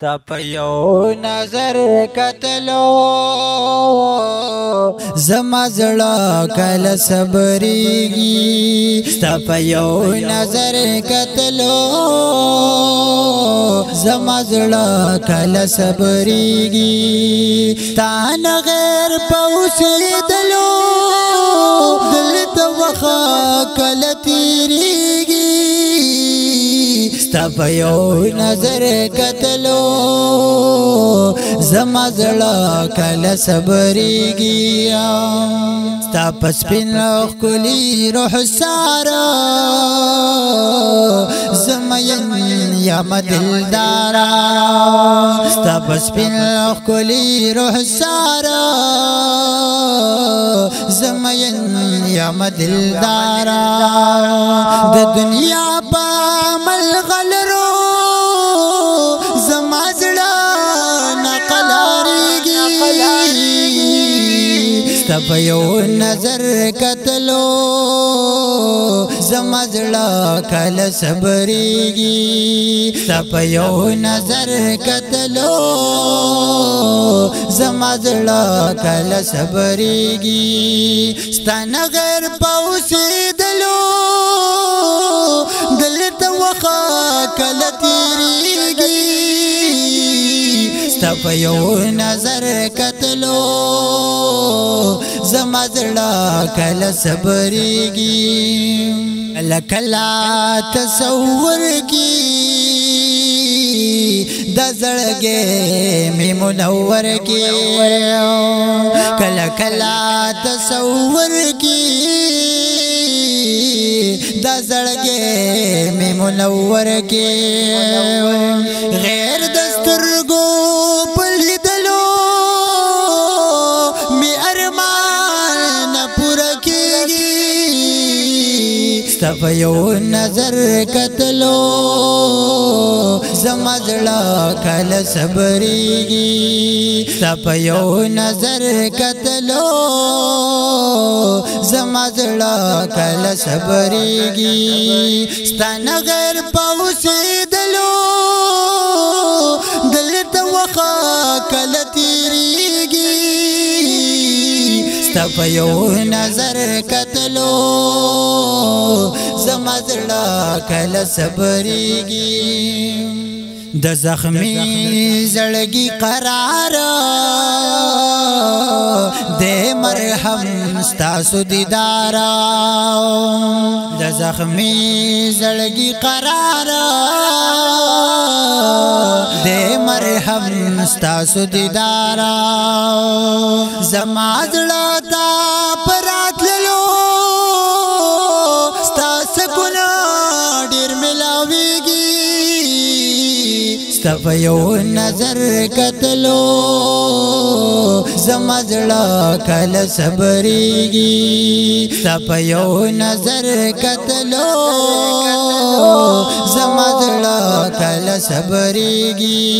تا په یو نظر کتلو زما زړه کله صبرېږي تا په یو نظر کتلو زما زړه کله صبرېږي تا نه غیر په اوسېدلو دلته وخه کله تېرېږي ستا په یو نظر کتلو زما زړه کله صبرېږي ستا په سپین ښکلي رخساره زه مین یم دلداره ستا په سپین ښکلي رخساره زه مین یم دلداره د دنیا په ملغلرو زما زړه نه قلاریږي ستا په یو نظر کتلو زما زړه کله صبرېږي ستا په یو نظر کتلو زما زړه کله صبرېږي ستا نه غیر په اوسېدلو دلته وخه کله تېرېږي ستا په یو نظر کتلو زما زړه کله صبرېږي کله کله تصور کی د زړګي مې منور کی کله کله تصور کی د زړګي مې منور کی غیر دسترګو پلیدلو می ارمان پورا کیږي ستا په یو نظر کتلو زما زړه کله صبرېږي ستا په یو نظر کتلو زما زړه کله صبرېږي ستا نه غیر په اوسېدلو دلته وخه کله تېرېږي ستا په یو نظر کتلو زما زړه کله صبرېږي د زخمي زړګي قرار د مرهم ستاسو دیدار د زخمي زړګي قرار د مرهم ستاسو دیدار زما زړه تا پراتللو ستاسو ګنا ډېر ملاويږي ستا په یو نظر کتلو زما زړه کله صبرېږي ستا په یو نظر کتلو زما زړه کله صبرېږي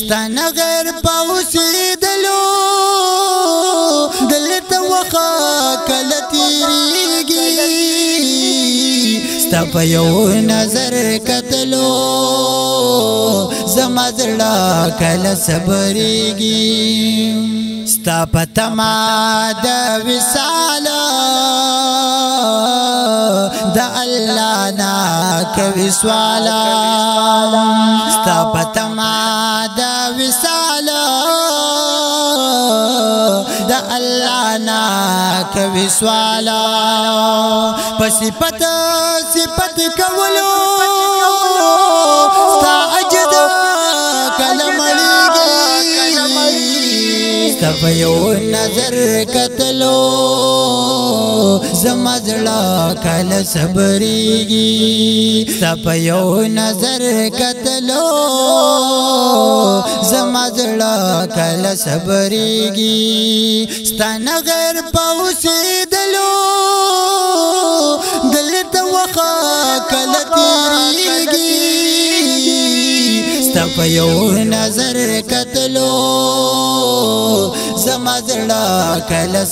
ستا نه غیر په اوسېدلو دلته وخه کله تېرېږي ستا په یو نظر کتلو زما زړه کله صبرېږي ستا په تمه د وصال د الله نه کوي سوال ستا په تمه د وصال د الله نه کوي سوال په صفت کولو ستا عجز کله مړېږي ستا په یو نظر کتلو زما زړه کله صبرېږي ستا په یو نظر کتلو زما زړه کله صبرېږي ستا نه غیر په اوسېدلو دلته وخه کله تېرېږي ستا په یو نظر کتلو زما زړه کله